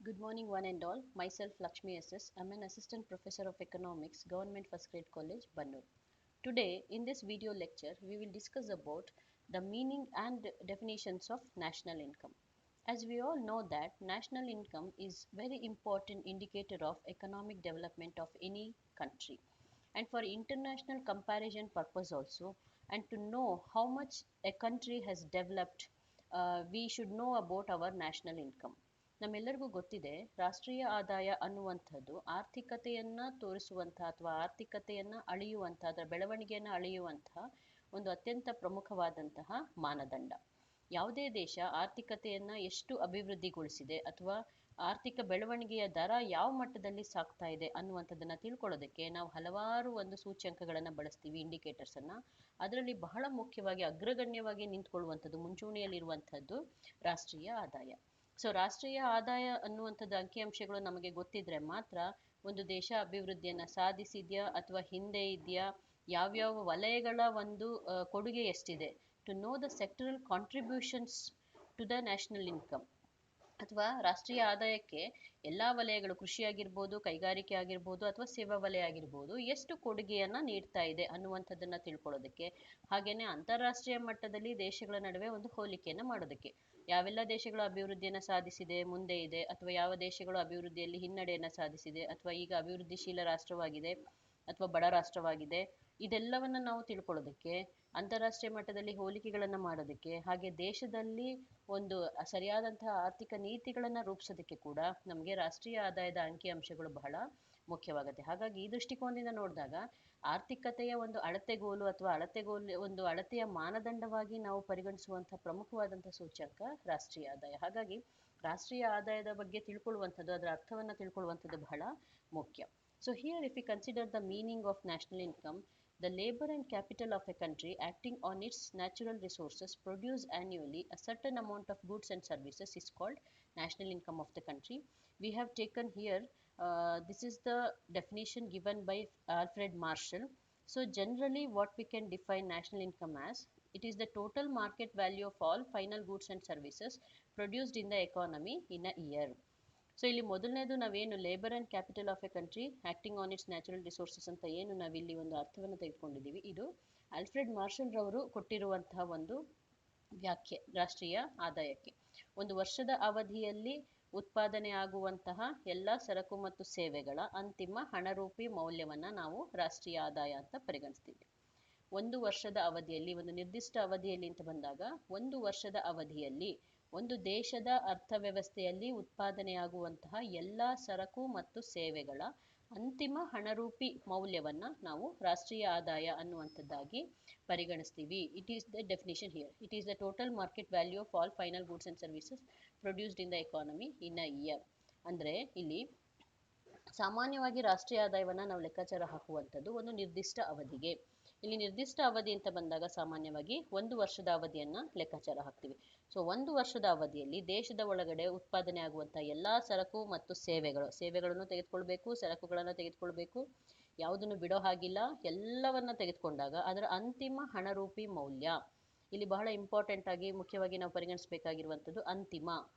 Good morning, one and all. Myself, Lakshmi SS. I'm an assistant professor of economics, Government First Grade College, Bannur. Today, in this video lecture, we will discuss about the meaning and definitions of national income. As we all know that national income is very important indicator of economic development of any country. And for international comparison purpose also, and to know how much a country has developed, we should know about our national income. ನಮ್ಮೆಲ್ಲರಿಗೂ ಗೊತ್ತಿದೆ ರಾಷ್ಟ್ರೀಯ ಆದಾಯ ಅನ್ನುವಂಥದ್ದು ಆರ್ಥಿಕತೆಯನ್ನ ತೋರಿಸುವಂತಹ ಅಥವಾ ಆರ್ಥಿಕತೆಯನ್ನ ಅಳೆಯುವಂತಹ ಅದರ ಬೆಳವಣಿಗೆಯನ್ನು ಅಳೆಯುವಂತಹ ಒಂದು ಅತ್ಯಂತ ಪ್ರಮುಖವಾದಂತಹ ಮಾನದಂಡ. ಯಾವುದೇ ದೇಶ ಆರ್ಥಿಕತೆಯನ್ನ ಎಷ್ಟು ಅಭಿವೃದ್ಧಿಗೊಳಿಸಿದೆ ಅಥವಾ ಆರ್ಥಿಕ ಬೆಳವಣಿಗೆಯ ದರ ಯಾವ ಮಟ್ಟದಲ್ಲಿ ಸಾಗ್ತಾ ಇದೆ ಅನ್ನುವಂಥದ್ದನ್ನ ತಿಳ್ಕೊಳ್ಳೋದಕ್ಕೆ ನಾವು ಹಲವಾರು ಒಂದು ಸೂಚ್ಯಂಕಗಳನ್ನು ಬಳಸ್ತೀವಿ, ಇಂಡಿಕೇಟರ್ಸ್ ಅನ್ನ. ಅದರಲ್ಲಿ ಬಹಳ ಮುಖ್ಯವಾಗಿ ಅಗ್ರಗಣ್ಯವಾಗಿ ನಿಂತ್ಕೊಳ್ಳುವಂಥದ್ದು, ಮುಂಚೂಣಿಯಲ್ಲಿರುವಂಥದ್ದು ರಾಷ್ಟ್ರೀಯ ಆದಾಯ. ಸೊ ರಾಷ್ಟ್ರೀಯ ಆದಾಯ ಅನ್ನುವಂಥದ್ದು ಅಂಕಿಅಂಶಗಳು ನಮಗೆ ಗೊತ್ತಿದ್ರೆ ಮಾತ್ರ ಒಂದು ದೇಶ ಅಭಿವೃದ್ಧಿಯನ್ನ ಸಾಧಿಸಿದ್ಯಾ ಅಥವಾ ಹಿಂದೆ ಇದೆಯಾ, ಯಾವ್ಯಾವ ವಲಯಗಳ ಒಂದು ಕೊಡುಗೆ ಎಷ್ಟಿದೆ, to know the sectoral contributions to the national income. ಅಥವಾ ರಾಷ್ಟ್ರೀಯ ಆದಾಯಕ್ಕೆ ಎಲ್ಲಾ ವಲಯಗಳು, ಕೃಷಿ ಆಗಿರ್ಬೋದು, ಕೈಗಾರಿಕೆ ಆಗಿರ್ಬೋದು, ಅಥವಾ ಸೇವಾ ವಲಯ ಆಗಿರ್ಬೋದು, ಎಷ್ಟು ಕೊಡುಗೆಯನ್ನ ನೀಡ್ತಾ ಇದೆ ಅನ್ನುವಂಥದ್ದನ್ನ ತಿಳ್ಕೊಳ್ಳೋದಕ್ಕೆ, ಹಾಗೇನೆ ಅಂತಾರಾಷ್ಟ್ರೀಯ ಮಟ್ಟದಲ್ಲಿ ದೇಶಗಳ ನಡುವೆ ಒಂದು ಹೋಲಿಕೆಯನ್ನ ಮಾಡೋದಕ್ಕೆ, ಯಾವೆಲ್ಲ ದೇಶಗಳು ಅಭಿವೃದ್ಧಿಯನ್ನ ಸಾಧಿಸಿದೆ, ಮುಂದೆ ಇದೆ, ಅಥವಾ ಯಾವ ದೇಶಗಳು ಅಭಿವೃದ್ಧಿಯಲ್ಲಿ ಹಿನ್ನಡೆಯನ್ನ ಸಾಧಿಸಿದೆ, ಅಥವಾ ಈಗ ಅಭಿವೃದ್ಧಿಶೀಲ ರಾಷ್ಟ್ರವಾಗಿದೆ ಅಥವಾ ಬಡ ರಾಷ್ಟ್ರವಾಗಿದೆ, ಇದೆಲ್ಲವನ್ನ ನಾವು ತಿಳ್ಕೊಳ್ಳೋದಕ್ಕೆ, ಅಂತಾರಾಷ್ಟ್ರೀಯ ಮಟ್ಟದಲ್ಲಿ ಹೋಲಿಕೆಗಳನ್ನ ಮಾಡೋದಕ್ಕೆ, ಹಾಗೆ ದೇಶದಲ್ಲಿ ಒಂದು ಸರಿಯಾದಂತಹ ಆರ್ಥಿಕ ನೀತಿಗಳನ್ನ ರೂಪಿಸೋದಕ್ಕೆ ಕೂಡ ನಮಗೆ ರಾಷ್ಟ್ರೀಯ ಆದಾಯದ ಅಂಕಿಅಂಶಗಳು ಬಹಳ ಮುಖ್ಯವಾಗುತ್ತೆ. ಹಾಗಾಗಿ ಈ ದೃಷ್ಟಿಕೋನದಿಂದ ನೋಡಿದಾಗ ಆರ್ಥಿಕತೆಯ ಒಂದು ಅಳತೆಗೋಲು ಅಥವಾ ಒಂದು ಅಳತೆಯ ಮಾನದಂಡವಾಗಿ ನಾವು ಪರಿಗಣಿಸುವಂತಹ ಪ್ರಮುಖವಾದಂತಹ ಸೂಚ್ಯಂಕ ರಾಷ್ಟ್ರೀಯ ಆದಾಯ. ಹಾಗಾಗಿ ರಾಷ್ಟ್ರೀಯ ಆದಾಯದ ಬಗ್ಗೆ ತಿಳ್ಕೊಳ್ಳುವಂಥದ್ದು, ಅದರ ಅರ್ಥವನ್ನ ತಿಳ್ಕೊಳ್ಳುವಂಥದ್ದು ಬಹಳ ಮುಖ್ಯ. So here if we consider the meaning of national income, the labor and capital of a country acting on its natural resources produce annually a certain amount of goods and services is called national income of the country. We have taken here, this is the definition given by Alfred Marshall. So generally what we can define national income as, it is the total market value of all final goods and services produced in the economy in a year. So ಇಲ್ಲಿ ಮೊದಲನೇದು ನಾವೇನು labour and capital of A country acting on its natural resources ಅಂತ ಏನು ನಾವಿಲ್ಲಿ ಒಂದು ಅರ್ಥವನ್ನು ತೆಗೆದುಕೊಂಡಿದ್ದೀವಿ, ಇದು Alfred marshal ರವರು ಕೊಟ್ಟಿರುವಂತಹ ಒಂದು ವ್ಯಾಖ್ಯೆ ರಾಷ್ಟ್ರೀಯ ಆದಾಯಕ್ಕೆ. ಒಂದು ವರ್ಷದ ಅವಧಿಯಲ್ಲಿ ಉತ್ಪಾದನೆ ಆಗುವಂತಹ ಎಲ್ಲ ಸರಕು ಮತ್ತು ಸೇವೆಗಳ ಅಂತಿಮ ಹಣರೂಪಿ ಮೌಲ್ಯವನ್ನ ನಾವು ರಾಷ್ಟ್ರೀಯ ಆದಾಯ ಅಂತ ಪರಿಗಣಿಸ್ತೀವಿ. ಒಂದು ವರ್ಷದ ಅವಧಿಯಲ್ಲಿ, ಒಂದು ನಿರ್ದಿಷ್ಟ ಅವಧಿಯಲ್ಲಿ ಅಂತ ಬಂದಾಗ, ಒಂದು ವರ್ಷದ ಅವಧಿಯಲ್ಲಿ ಒಂದು ದೇಶದ ಅರ್ಥವ್ಯವಸ್ಥೆಯಲ್ಲಿ ಉತ್ಪಾದನೆಯಾಗುವಂತಹ ಎಲ್ಲ ಸರಕು ಮತ್ತು ಸೇವೆಗಳ ಅಂತಿಮ ಹಣರೂಪಿ ಮೌಲ್ಯವನ್ನ ನಾವು ರಾಷ್ಟ್ರೀಯ ಆದಾಯ ಅನ್ನುವಂಥದ್ದಾಗಿ ಪರಿಗಣಿಸ್ತೀವಿ. It is the definition here. It is the total market value of all final goods and services produced in the economy in a year. ಅಂದ್ರೆ ಇಲ್ಲಿ ಸಾಮಾನ್ಯವಾಗಿ ರಾಷ್ಟ್ರೀಯ ಆದಾಯವನ್ನ ನಾವು ಲೆಕ್ಕಾಚಾರ ಹಾಕುವಂಥದ್ದು ಒಂದು ನಿರ್ದಿಷ್ಟ ಅವಧಿಗೆ. ಇಲ್ಲಿ ನಿರ್ದಿಷ್ಟ ಅವಧಿ ಅಂತ ಬಂದಾಗ ಸಾಮಾನ್ಯವಾಗಿ ಒಂದು ವರ್ಷದ ಅವಧಿಯನ್ನ ಲೆಕ್ಕಾಚಾರ ಹಾಕ್ತೀವಿ. ಸೊ ಒಂದು ವರ್ಷದ ಅವಧಿಯಲ್ಲಿ ದೇಶದ ಒಳಗಡೆ ಉತ್ಪಾದನೆ ಆಗುವಂತಹ ಎಲ್ಲಾ ಸರಕು ಮತ್ತು ಸೇವೆಗಳನ್ನು ತೆಗೆದುಕೊಳ್ಬೇಕು, ಸರಕುಗಳನ್ನು ತೆಗೆದುಕೊಳ್ಬೇಕು, ಯಾವುದನ್ನು ಬಿಡೋ ಹಾಗಿಲ್ಲ, ಎಲ್ಲವನ್ನ ತೆಗೆದುಕೊಂಡಾಗ ಅದರ ಅಂತಿಮ ಹಣರೂಪಿ ಮೌಲ್ಯ, ಇಲ್ಲಿ ಬಹಳ ಇಂಪಾರ್ಟೆಂಟ್ ಆಗಿ ಮುಖ್ಯವಾಗಿ ನಾವು ಪರಿಗಣಿಸಬೇಕಾಗಿರುವಂಥದ್ದು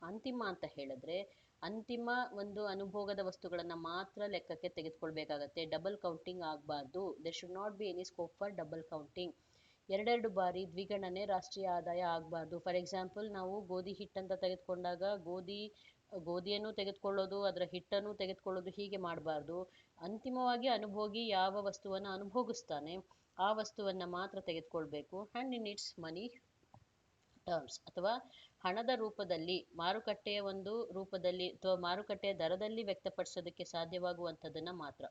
ಅಂತಿಮ ಅಂತ ಹೇಳಿದ್ರೆ ಅಂತಿಮ ಒಂದು ಅನುಭೋಗದ ವಸ್ತುಗಳನ್ನ ಮಾತ್ರ ಲೆಕ್ಕಕ್ಕೆ ತೆಗೆದುಕೊಳ್ಬೇಕಾಗತ್ತೆ. ಡಬಲ್ ಕೌಂಟಿಂಗ್ ಆಗಬಾರ್ದು. There should not be any scope for double counting. ಎರಡೆರಡು ಬಾರಿ ದ್ವಿಗಣನೆ ರಾಷ್ಟ್ರೀಯ ಆದಾಯ ಆಗಬಾರ್ದು. ಫಾರ್ ಎಕ್ಸಾಂಪಲ್, ನಾವು ಗೋಧಿ ಹಿಟ್ಟಂತ ತೆಗೆದುಕೊಂಡಾಗ ಗೋಧಿಯನ್ನು ತೆಗೆದುಕೊಳ್ಳೋದು, ಅದರ ಹಿಟ್ಟನ್ನು ತೆಗೆದುಕೊಳ್ಳೋದು, ಹೀಗೆ ಮಾಡಬಾರ್ದು. ಅಂತಿಮವಾಗಿ ಅನುಭೋಗಿ ಯಾವ ವಸ್ತುವನ್ನ ಅನುಭೋಗಿಸ್ತಾನೆ ಆ ವಸ್ತುವನ್ನ ಮಾತ್ರ ತೆಗೆದುಕೊಳ್ಬೇಕು. And in its money terms, ಅಥವಾ ಹಣದ ರೂಪದಲ್ಲಿ, ಮಾರುಕಟ್ಟೆಯ ಒಂದು ರೂಪದಲ್ಲಿ ಅಥವಾ ಮಾರುಕಟ್ಟೆಯ ದರದಲ್ಲಿ ವ್ಯಕ್ತಪಡಿಸೋದಕ್ಕೆ ಸಾಧ್ಯವಾಗುವಂಥದ್ದನ್ನ ಮಾತ್ರ.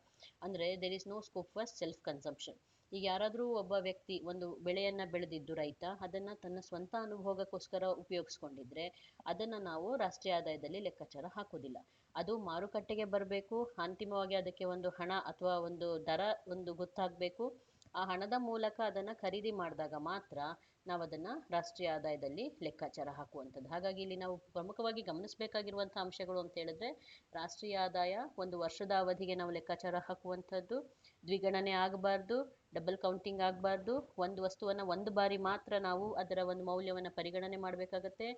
ಅಂದ್ರೆ there is no scope for self consumption. ಈಗ ಯಾರಾದರೂ ಒಬ್ಬ ವ್ಯಕ್ತಿ ಒಂದು ಬೆಳೆಯನ್ನ ಬೆಳೆದಿದ್ದು, ರೈತ ಅದನ್ನ ತನ್ನ ಸ್ವಂತ ಅನುಭೋಗಕ್ಕೋಸ್ಕರ ಉಪಯೋಗಿಸ್ಕೊಂಡಿದ್ರೆ ಅದನ್ನ ನಾವು ರಾಷ್ಟ್ರೀಯ ಆದಾಯದಲ್ಲಿ ಲೆಕ್ಕಾಚಾರ ಹಾಕೋದಿಲ್ಲ. ಅದು ಮಾರುಕಟ್ಟೆಗೆ ಬರಬೇಕು, ಅಂತಿಮವಾಗಿ ಅದಕ್ಕೆ ಒಂದು ಹಣ ಅಥವಾ ಒಂದು ದರ ಒಂದು ಗೊತ್ತಾಗಬೇಕು. ಆ ಹಣದ ಮೂಲಕ ಅದನ್ನ ಖರೀದಿ ಮಾಡಿದಾಗ ಮಾತ್ರ ನಾವು ಅದನ್ನ ರಾಷ್ಟ್ರೀಯ ಆದಾಯದಲ್ಲಿ ಲೆಕ್ಕಾಚಾರ ಹಾಕುವಂಥದ್ದು. ಹಾಗಾಗಿ ಇಲ್ಲಿ ನಾವು ಪ್ರಮುಖವಾಗಿ ಗಮನಿಸಬೇಕಾಗಿರುವಂತಹ ಅಂಶಗಳು ಅಂತ ಹೇಳಿದ್ರೆ, ರಾಷ್ಟ್ರೀಯ ಆದಾಯ ಒಂದು ವರ್ಷದ ಅವಧಿಗೆ ನಾವು ಲೆಕ್ಕಾಚಾರ ಹಾಕುವಂಥದ್ದು, ದ್ವಿಗಣನೆ ಆಗಬಾರ್ದು, ಡಬಲ್ ಕೌಂಟಿಂಗ್ ಆಗಬಾರ್ದು, ಒಂದು ವಸ್ತುವನ್ನ ಒಂದು ಬಾರಿ ಮಾತ್ರ ನಾವು ಅದರ ಒಂದು ಮೌಲ್ಯವನ್ನ ಪರಿಗಣನೆ ಮಾಡಬೇಕಾಗತ್ತೆ.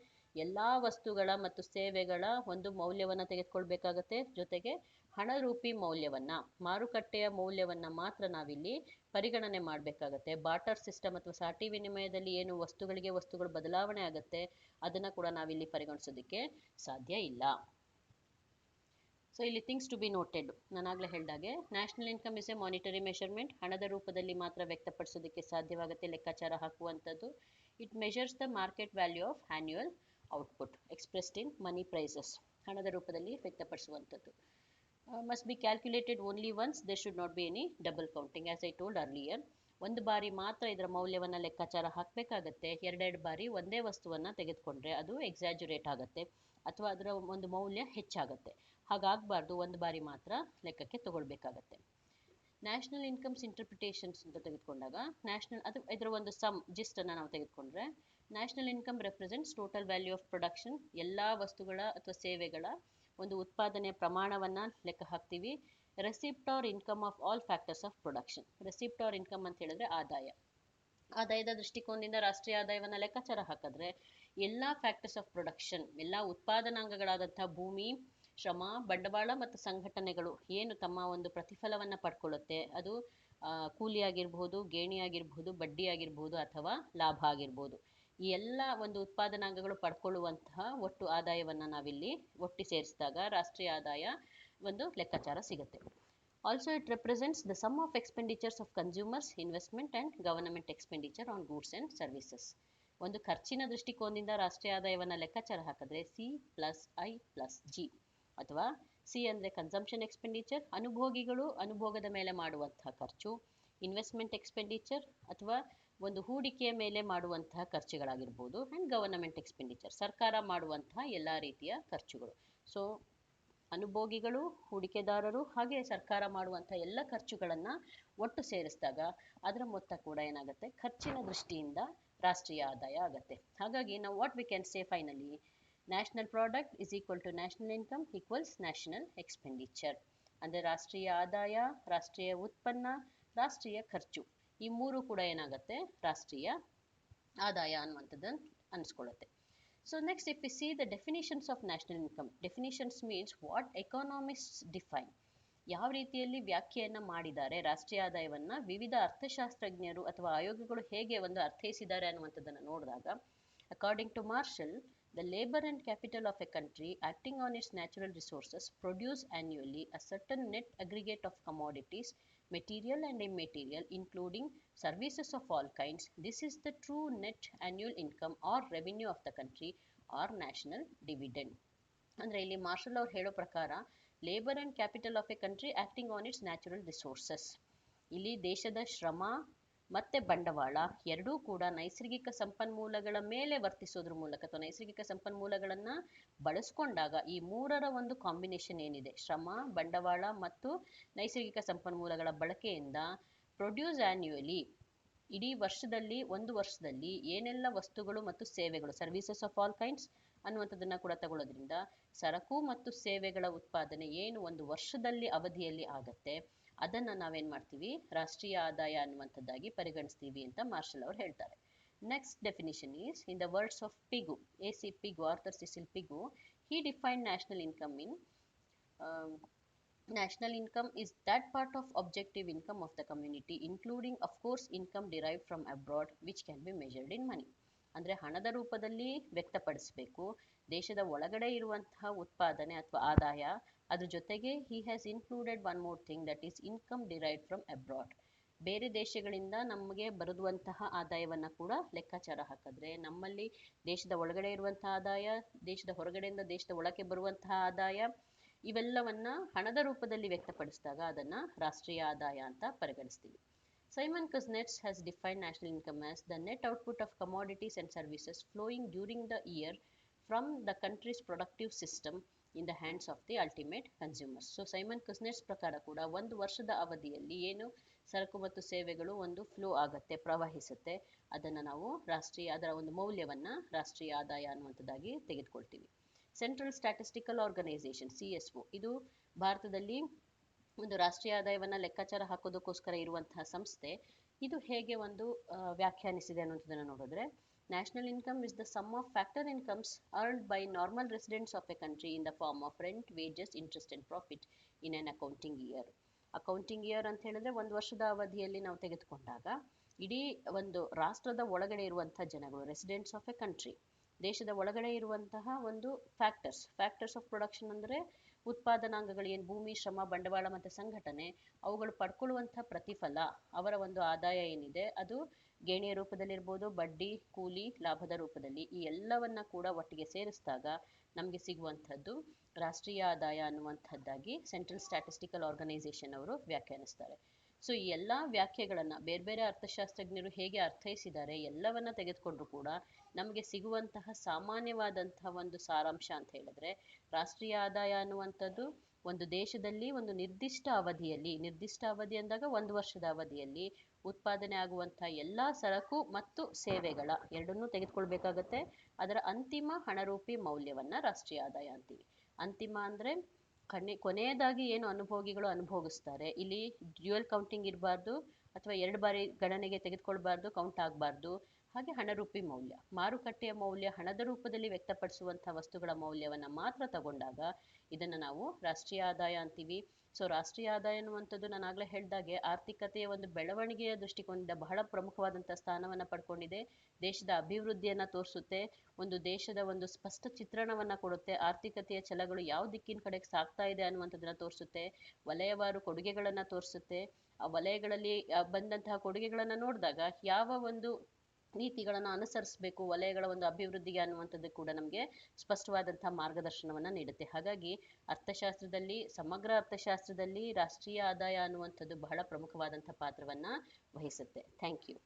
ಎಲ್ಲ ವಸ್ತುಗಳ ಮತ್ತು ಸೇವೆಗಳ ಒಂದು ಮೌಲ್ಯವನ್ನು ತೆಗೆದುಕೊಳ್ಬೇಕಾಗತ್ತೆ. ಜೊತೆಗೆ ಹಣರೂಪಿ ಮೌಲ್ಯವನ್ನ, ಮಾರುಕಟ್ಟೆಯ ಮೌಲ್ಯವನ್ನ ಮಾತ್ರ ನಾವಿಲ್ಲಿ ಪರಿಗಣನೆ ಮಾಡಬೇಕಾಗತ್ತೆ. ಬಾಟರ್ ಸಿಸ್ಟಮ್ ಅಥವಾ ಸಾಟಿ ವಿನಿಮಯದಲ್ಲಿ ಏನು ವಸ್ತುಗಳಿಗೆ ವಸ್ತುಗಳು ಬದಲಾವಣೆ ಆಗುತ್ತೆ ಅದನ್ನ ಕೂಡ ನಾವಿಲ್ಲಿ ಪರಿಗಣಿಸೋದಕ್ಕೆ ಸಾಧ್ಯ ಇಲ್ಲ. ಸೊ ಇಲ್ಲಿ ಥಿಂಗ್ಸ್ ಟು ಬಿ ನೋಟೆಡ್, ನಾನಾಗಲೇ ಹೇಳಿದಾಗೆ national income is a monetary measurement, ಹಣದ ರೂಪದಲ್ಲಿ ಮಾತ್ರ ವ್ಯಕ್ತಪಡಿಸೋದಕ್ಕೆ ಸಾಧ್ಯವಾಗುತ್ತೆ, ಲೆಕ್ಕಾಚಾರ ಹಾಕುವಂಥದ್ದು. It measures the market value of annual output expressed in money prices, ಹಣದ ರೂಪದಲ್ಲಿ ವ್ಯಕ್ತಪಡಿಸುವಂಥದ್ದು. Must be calculated only once, there should not be any double counting as I told earlier. ಒಂದು ಬಾರಿ ಮಾತ್ರ ಇದರ ಮೌಲ್ಯವನ್ನು ಲೆಕ್ಕಾಚಾರ ಹಾಕಬೇಕಾಗತ್ತೆ. ಎರಡೆರಡು ಬಾರಿ ಒಂದೇ ವಸ್ತುವನ್ನು ತೆಗೆದುಕೊಂಡ್ರೆ ಅದು ಎಕ್ಸಾಜುರೇಟ್ ಆಗುತ್ತೆ ಅಥವಾ ಅದರ ಒಂದು ಮೌಲ್ಯ ಹೆಚ್ಚಾಗುತ್ತೆ. ಹಾಗಾಗಬಾರ್ದು, ಒಂದು ಬಾರಿ ಮಾತ್ರ ಲೆಕ್ಕಕ್ಕೆ ತಗೊಳ್ಬೇಕಾಗತ್ತೆ. ನ್ಯಾಷನಲ್ ಇನ್ಕಮ್ಸ್ ಇಂಟರ್ಪ್ರಿಟೇಷನ್ಸ್ ಅಂತ ತೆಗೆದುಕೊಂಡಾಗ ಅದು ಇದರ ಒಂದು ಜಿಸ್ಟನ್ನು ನಾವು ತೆಗೆದುಕೊಂಡ್ರೆ, national income represents total value of production, ಎಲ್ಲ ವಸ್ತುಗಳ ಅಥವಾ ಸೇವೆಗಳ ಒಂದು ಉತ್ಪಾದನೆಯ ಪ್ರಮಾಣವನ್ನು ಲೆಕ್ಕ ಹಾಕ್ತೀವಿ. Receipt or income of all factors of production, receipt or income ಅಂತ ಹೇಳಿದ್ರೆ ಆದಾಯದ ದೃಷ್ಟಿಕೋನದಿಂದ ರಾಷ್ಟ್ರೀಯ ಆದಾಯವನ್ನು ಲೆಕ್ಕಾಚಾರ ಹಾಕಿದ್ರೆ ಎಲ್ಲ ಫ್ಯಾಕ್ಟರ್ಸ್ ಆಫ್ ಪ್ರೊಡಕ್ಷನ್, ಎಲ್ಲ ಉತ್ಪಾದನಾಂಗಗಳಾದಂಥ ಭೂಮಿ, ಶ್ರಮ, ಬಂಡವಾಳ ಮತ್ತು ಸಂಘಟನೆಗಳು ಏನು ತಮ್ಮ ಒಂದು ಪ್ರತಿಫಲವನ್ನು ಪಡ್ಕೊಳ್ಳುತ್ತೆ, ಅದು ಕೂಲಿ ಆಗಿರ್ಬೋದು, ಗೇಣಿ ಆಗಿರ್ಬೋದು, ಬಡ್ಡಿ ಆಗಿರ್ಬೋದು ಅಥವಾ ಲಾಭ ಆಗಿರ್ಬೋದು, ಈ ಎಲ್ಲ ಒಂದು ಉತ್ಪಾದನಾಂಗಗಳು ಪಡ್ಕೊಳ್ಳುವಂತಹ ಒಟ್ಟು ಆದಾಯವನ್ನು ನಾವಿಲ್ಲಿ ಒಟ್ಟಿ ಸೇರಿಸಿದಾಗ ರಾಷ್ಟ್ರೀಯ ಆದಾಯ ಒಂದು ಲೆಕ್ಕಾಚಾರ ಸಿಗುತ್ತೆ. Also it represents the sum of expenditures of consumers, investment and government expenditure on goods and services. ಒಂದು ಖರ್ಚಿನ ದೃಷ್ಟಿಕೋನದಿಂದ ರಾಷ್ಟ್ರೀಯ ಆದಾಯವನ್ನು ಲೆಕ್ಕಾಚಾರ ಹಾಕಿದ್ರೆ C+I+G, ಅಥವಾ ಸಿ ಅಂದರೆ ಕನ್ಸಂಪ್ಷನ್ ಎಕ್ಸ್ಪೆಂಡಿಚರ್, ಅನುಭೋಗಿಗಳು ಅನುಭೋಗದ ಮೇಲೆ ಮಾಡುವಂತಹ ಖರ್ಚು, ಇನ್ವೆಸ್ಟ್ಮೆಂಟ್ ಎಕ್ಸ್ಪೆಂಡಿಚರ್ ಅಥವಾ ಒಂದು ಹೂಡಿಕೆಯ ಮೇಲೆ ಮಾಡುವಂತಹ ಖರ್ಚುಗಳಾಗಿರ್ಬೋದು, ಆ್ಯಂಡ್ ಗವರ್ನಮೆಂಟ್ ಎಕ್ಸ್ಪೆಂಡಿಚರ್, ಸರ್ಕಾರ ಮಾಡುವಂತಹ ಎಲ್ಲ ರೀತಿಯ ಖರ್ಚುಗಳು. ಸೊ ಅನುಭೋಗಿಗಳು, ಹೂಡಿಕೆದಾರರು ಹಾಗೆ ಸರ್ಕಾರ ಮಾಡುವಂಥ ಎಲ್ಲ ಖರ್ಚುಗಳನ್ನು ಒಟ್ಟು ಸೇರಿಸಿದಾಗ ಅದರ ಮೊತ್ತ ಕೂಡ ಏನಾಗುತ್ತೆ, ಖರ್ಚಿನ ದೃಷ್ಟಿಯಿಂದ ರಾಷ್ಟ್ರೀಯ ಆದಾಯ ಆಗುತ್ತೆ. ಹಾಗಾಗಿ ನಾವು what we can say finally, national product is equal to national income equals national expenditure. ಅಂದರೆ ರಾಷ್ಟ್ರೀಯ ಆದಾಯ, ರಾಷ್ಟ್ರೀಯ ಉತ್ಪನ್ನ, ರಾಷ್ಟ್ರೀಯ ಖರ್ಚು, ಈ ಮೂರು ಕೂಡ ಏನಾಗುತ್ತೆ, ರಾಷ್ಟ್ರೀಯ ಆದಾಯ ಅನ್ನುವಂಥದ್ದನ್ನು ಅನಿಸ್ಕೊಳ್ಳುತ್ತೆ. So next, if we see the definitions of national income, definitions means what economists define. ಯಾವ ರೀತಿಯಲ್ಲಿ ವ್ಯಾಖ್ಯೆಯನ್ನು ಮಾಡಿದ್ದಾರೆ ರಾಷ್ಟ್ರೀಯ ಆದಾಯವನ್ನು ವಿವಿಧ ಅರ್ಥಶಾಸ್ತ್ರಜ್ಞರು ಅಥವಾ ಆಯೋಗಗಳು ಹೇಗೆ ಒಂದು ಅರ್ಥೈಸಿದ್ದಾರೆ ಅನ್ನುವಂಥದ್ದನ್ನು ನೋಡಿದಾಗ, according to Marshall, the labor and capital of a country acting on its natural resources produce annually a certain net aggregate of commodities, material and immaterial, including services of all kinds. This is the true net annual income or revenue of the country or national dividend. ಅಂದರೆ ಇಲ್ಲಿ marshal ಅವ್ರು ಹೇಳೋ ಪ್ರಕಾರ labour and capital of A country acting on its natural resources, ಇಲ್ಲಿ ದೇಶದ ಶ್ರಮ ಮತ್ತು ಬಂಡವಾಳ ಎರಡೂ ಕೂಡ ನೈಸರ್ಗಿಕ ಸಂಪನ್ಮೂಲಗಳ ಮೇಲೆ ವರ್ತಿಸೋದ್ರ ಮೂಲಕ ಅಥವಾ ನೈಸರ್ಗಿಕ ಸಂಪನ್ಮೂಲಗಳನ್ನು ಬಳಸ್ಕೊಂಡಾಗ ಈ ಮೂರರ ಒಂದು ಕಾಂಬಿನೇಷನ್ ಏನಿದೆ, ಶ್ರಮ, ಬಂಡವಾಳ ಮತ್ತು ನೈಸರ್ಗಿಕ ಸಂಪನ್ಮೂಲಗಳ ಬಳಕೆಯಿಂದ ಪ್ರೊಡ್ಯೂಸ್ ಆ್ಯನ್ಯುಯಲಿ, ಇಡೀ ವರ್ಷದಲ್ಲಿ ಒಂದು ವರ್ಷದಲ್ಲಿ ಏನೆಲ್ಲ ವಸ್ತುಗಳು ಮತ್ತು ಸೇವೆಗಳು, ಸರ್ವಿಸಸ್ ಆಫ್ ಆಲ್ ಕೈಂಡ್ಸ್ ಅನ್ನುವಂಥದ್ದನ್ನು ಕೂಡ ತಗೊಳ್ಳೋದ್ರಿಂದ ಸರಕು ಮತ್ತು ಸೇವೆಗಳ ಉತ್ಪಾದನೆ ಏನು ಒಂದು ವರ್ಷದಲ್ಲಿ ಅವಧಿಯಲ್ಲಿ ಆಗತ್ತೆ ಅದನ್ನು ನಾವೇನು ಮಾಡ್ತೀವಿ, ರಾಷ್ಟ್ರೀಯ ಆದಾಯ ಅನ್ನುವಂಥದ್ದಾಗಿ ಪರಿಗಣಿಸ್ತೀವಿ ಅಂತ ಮಾರ್ಷಲ್ ಅವರು ಹೇಳ್ತಾರೆ. Next definition is in the words of Pigou, A.C. Pigou, Arthur Cecil Pigou. He defined national income in national income is that part of objective income of the community, including of course income derived from abroad, which can be measured in money. ಅಂದರೆ ಹಣದ ರೂಪದಲ್ಲಿ ವ್ಯಕ್ತಪಡಿಸಬೇಕು ದೇಶದ ಒಳಗಡೆ ಇರುವಂತಹ ಉತ್ಪಾದನೆ ಅಥವಾ ಆದಾಯ, ಅದ್ರ ಜೊತೆಗೆ he has included one more thing, that is income derived from abroad. ಬೇರೆ ದೇಶಗಳಿಂದ ನಮಗೆ ಬರುವಂತಹ ಆದಾಯವನ್ನು ಕೂಡ ಲೆಕ್ಕಾಚಾರ ಹಾಕಿದ್ರೆ ನಮ್ಮಲ್ಲಿ ದೇಶದ ಒಳಗಡೆ ಇರುವಂತಹ ಆದಾಯ, ದೇಶದ ಹೊರಗಡೆಯಿಂದ ದೇಶದ ಒಳಗೆ ಬರುವಂತಹ ಆದಾಯ, ಇವೆಲ್ಲವನ್ನ ಹಣದ ರೂಪದಲ್ಲಿ ವ್ಯಕ್ತಪಡಿಸಿದಾಗ ಅದನ್ನು ರಾಷ್ಟ್ರೀಯ ಆದಾಯ ಅಂತ ಪರಿಗಣಿಸ್ತೀವಿ. Simon Kuznets has defined national income as the net output of commodities and services flowing during the year from the country's productive system in the hands of the ultimate consumers. So Simon Kuznets ಪ್ರಕಾರ ಕೂಡ ಒಂದು ವರ್ಷದ ಅವಧಿಯಲ್ಲಿ ಏನು ಸರಕು ಮತ್ತು ಸೇವೆಗಳು ಒಂದು ಫ್ಲೋ ಆಗುತ್ತೆ, ಪ್ರವಹಿಸುತ್ತೆ, ಅದನ್ನು ನಾವು ಅದರ ಒಂದು ಮೌಲ್ಯವನ್ನು ರಾಷ್ಟ್ರೀಯ ಆದಾಯ ಅನ್ನುವಂಥದ್ದಾಗಿ ತೆಗೆದುಕೊಳ್ತೀವಿ. ಸೆಂಟ್ರಲ್ ಸ್ಟ್ಯಾಟಿಸ್ಟಿಕಲ್ ಆರ್ಗನೈಸೇಷನ್ CSO, ಇದು ಭಾರತದಲ್ಲಿ ಒಂದು ರಾಷ್ಟ್ರೀಯ ಆದಾಯವನ್ನು ಲೆಕ್ಕಾಚಾರ ಹಾಕೋದಕ್ಕೋಸ್ಕರ ಇರುವಂತಹ ಸಂಸ್ಥೆ. ಇದು ಹೇಗೆ ಒಂದು ವ್ಯಾಖ್ಯಾನಿಸಿದೆ ಅನ್ನೋದನ್ನು ನೋಡಿದ್ರೆ, National income is the sum of factor incomes earned by normal residents of a country in the form of rent, wages, interest and profit in an accounting year. Accounting year ಅಂತ ಹೇಳಿದ್ರೆ ಒಂದು ವರ್ಷದ ಅವಧಿಯಲ್ಲಿ ನಾವು ತೆಗೆದುಕೊಂಡಾಗ ಇಡೀ ಒಂದು ರಾಷ್ಟ್ರದ ಒಳಗಡೆ ಇರುವಂತಹ ಜನಗಳು, ರೆಸಿಡೆಂಟ್ಸ್ ಆಫ್ ಎ ಕಂಟ್ರಿ, ದೇಶದ ಒಳಗಡೆ ಇರುವಂತಹ ಒಂದು ಫ್ಯಾಕ್ಟರ್ಸ್ ಆಫ್ ಪ್ರೊಡಕ್ಷನ್ ಅಂದರೆ ಉತ್ಪಾದನಾಂಗಗಳು, ಏನು ಭೂಮಿ, ಶ್ರಮ, ಬಂಡವಾಳ ಮತ್ತು ಸಂಘಟನೆ, ಅವುಗಳು ಪಡ್ಕೊಳ್ಳುವಂಥ ಪ್ರತಿಫಲ, ಅವರ ಒಂದು ಆದಾಯ ಏನಿದೆ ಅದು ಗೇಣಿಯ ರೂಪದಲ್ಲಿರ್ಬೋದು, ಬಡ್ಡಿ, ಕೂಲಿ, ಲಾಭದ ರೂಪದಲ್ಲಿ, ಈ ಎಲ್ಲವನ್ನ ಕೂಡ ಒಟ್ಟಿಗೆ ಸೇರಿಸಿದಾಗ ನಮಗೆ ಸಿಗುವಂಥದ್ದು ರಾಷ್ಟ್ರೀಯ ಆದಾಯ ಅನ್ನುವಂಥದ್ದಾಗಿ ಸೆಂಟ್ರಲ್ ಸ್ಟ್ಯಾಟಿಸ್ಟಿಕಲ್ ಆರ್ಗನೈಸೇಷನ್ ಅವರು ವ್ಯಾಖ್ಯಾನಿಸ್ತಾರೆ. ಸೊ ಈ ಎಲ್ಲ ವ್ಯಾಖ್ಯೆಗಳನ್ನು ಬೇರೆ ಬೇರೆ ಅರ್ಥಶಾಸ್ತ್ರಜ್ಞರು ಹೇಗೆ ಅರ್ಥೈಸಿದ್ದಾರೆ ಎಲ್ಲವನ್ನ ತೆಗೆದುಕೊಂಡ್ರು ಕೂಡ ನಮಗೆ ಸಿಗುವಂತಹ ಸಾಮಾನ್ಯವಾದಂತಹ ಒಂದು ಸಾರಾಂಶ ಅಂತ ಹೇಳಿದ್ರೆ, ರಾಷ್ಟ್ರೀಯ ಆದಾಯ ಅನ್ನುವಂಥದ್ದು ಒಂದು ದೇಶದಲ್ಲಿ ಒಂದು ನಿರ್ದಿಷ್ಟ ಅವಧಿ ಅಂದಾಗ ಒಂದು ವರ್ಷದ ಅವಧಿಯಲ್ಲಿ ಉತ್ಪಾದನೆ ಆಗುವಂಥ ಎಲ್ಲ ಸರಕು ಮತ್ತು ಸೇವೆಗಳ ಎರಡನ್ನೂ ತೆಗೆದುಕೊಳ್ಬೇಕಾಗತ್ತೆ. ಅದರ ಅಂತಿಮ ಹಣರೂಪಿ ಮೌಲ್ಯವನ್ನ ರಾಷ್ಟ್ರೀಯ ಆದಾಯ ಅಂತೀವಿ. ಅಂತಿಮ ಅಂದರೆ ಕೊನೆಯದಾಗಿ ಏನು ಅನುಭೋಗಿಗಳು ಅನುಭೋಗಿಸ್ತಾರೆ, ಇಲ್ಲಿ ಡ್ಯುಯಲ್ ಕೌಂಟಿಂಗ್ ಇರಬಾರ್ದು ಅಥವಾ ಎರಡು ಬಾರಿ ಗಣನೆಗೆ ತೆಗೆದುಕೊಳ್ಬಾರ್ದು, ಕೌಂಟ್ ಆಗಬಾರ್ದು. ಹಾಗೆ ಹಣರೂಪಿ ಮೌಲ್ಯ, ಮಾರುಕಟ್ಟೆಯ ಮೌಲ್ಯ, ಹಣದ ರೂಪದಲ್ಲಿ ವ್ಯಕ್ತಪಡಿಸುವಂಥ ವಸ್ತುಗಳ ಮೌಲ್ಯವನ್ನು ಮಾತ್ರ ತಗೊಂಡಾಗ ಇದನ್ನು ನಾವು ರಾಷ್ಟ್ರೀಯ ಆದಾಯ ಅಂತೀವಿ. ಸೊ ರಾಷ್ಟ್ರೀಯ ಆದಾಯ ಅನ್ನುವಂಥದ್ದು ನಾನು ಆಗಲೇ ಹೇಳಿದಾಗೆ ಆರ್ಥಿಕತೆಯ ಒಂದು ಬೆಳವಣಿಗೆಯ ದೃಷ್ಟಿಕೋನದಿಂದ ಬಹಳ ಪ್ರಮುಖವಾದಂಥ ಸ್ಥಾನವನ್ನು ಪಡ್ಕೊಂಡಿದೆ. ದೇಶದ ಅಭಿವೃದ್ಧಿಯನ್ನು ತೋರಿಸುತ್ತೆ, ಒಂದು ದೇಶದ ಒಂದು ಸ್ಪಷ್ಟ ಚಿತ್ರಣವನ್ನು ಕೊಡುತ್ತೆ, ಆರ್ಥಿಕತೆಯ ಛಲಗಳು ಯಾವ ದಿಕ್ಕಿನ ಕಡೆಗೆ ಸಾಗ್ತಾ ಇದೆ ಅನ್ನುವಂಥದ್ದನ್ನು ತೋರಿಸುತ್ತೆ, ವಲಯವಾರು ಕೊಡುಗೆಗಳನ್ನು ತೋರಿಸುತ್ತೆ. ಆ ವಲಯಗಳಲ್ಲಿ ಬಂದಂತಹ ಕೊಡುಗೆಗಳನ್ನು ನೋಡಿದಾಗ ಯಾವ ಒಂದು ನೀತಿಗಳನ್ನು ಅನುಸರಿಸಬೇಕು ವಲಯಗಳ ಒಂದು ಅಭಿವೃದ್ಧಿಗೆ ಅನ್ನುವಂಥದ್ದು ಕೂಡ ನಮಗೆ ಸ್ಪಷ್ಟವಾದಂತಹ ಮಾರ್ಗದರ್ಶನವನ್ನು ನೀಡುತ್ತೆ. ಹಾಗಾಗಿ ಸಮಗ್ರ ಅರ್ಥಶಾಸ್ತ್ರದಲ್ಲಿ ರಾಷ್ಟ್ರೀಯ ಆದಾಯ ಅನ್ನುವಂಥದ್ದು ಬಹಳ ಪ್ರಮುಖವಾದಂಥ ಪಾತ್ರವನ್ನು ವಹಿಸುತ್ತೆ. Thank you.